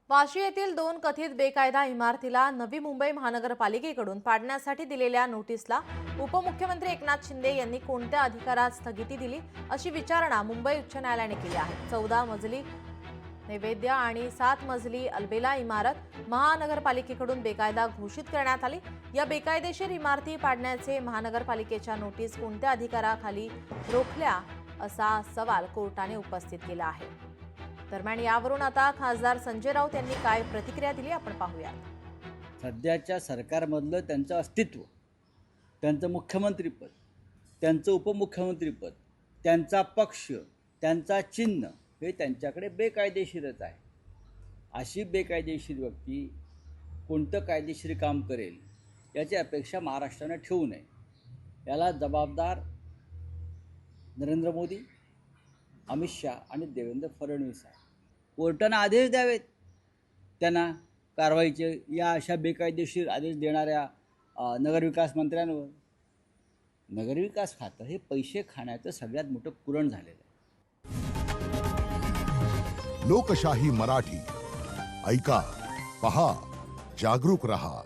वाशी येथील 2 कथित बेकायदा इमारतीला नवी मुंबई महानगरपालिकेकडून पाडण्यासाठी दिलेल्या नोटीसला उपमुख्यमंत्री एकनाथ शिंदे यांनी कोणत्या अधिकारात स्थगिती दिली अशी विचारणा मुंबई उच्च न्यायालयाने केली आहे। 14 मजली नैवेद्य आणि 7 मजली अल्बेला इमारत महानगरपालिकेकडून बेकायदा घोषित करण्यात आली। या बेकायदेशीर इमारती पाडण्याचे महानगरपालिकेच्या नोटीस कोणत्या अधिकाराखाली रोखल्या असा सवाल कोर्टाने उपस्थित केला आहे। दरम्यान यावरून आता खासदार संजय राऊत यांनी काय प्रतिक्रिया दिली आपण पाहूया। सध्याच्या सरकारमधलं त्यांचं अस्तित्व, त्यांचं मुख्यमंत्रीपद, त्यांचं उपमुख्यमंत्रीपद, त्यांचा पक्ष, त्यांचा चिन्ह हे त्यांच्याकडे बेकायदेशीरच आहे। अशी बेकायदेशीर व्यक्ती कोणतं कायदेशीर काम करेल याची अपेक्षा महाराष्ट्राने ठेवू नये। याला जबाबदार नरेंद्र मोदी, अमित शाह आणि देवेंद्र फडणवीस आहे। कोर्टाने आदेश द्यावेत त्यांना कारवाईचे, या अशा बेकायदेशीर आदेश देणाऱ्या नगरविकास मंत्र्यांवर। नगरविकास खातं हे पैसे खाण्याचं सगळ्यात मोठं कुरण झालेलं आहे। लोकशाही मराठी ऐका, पहा, जागरूक रहा।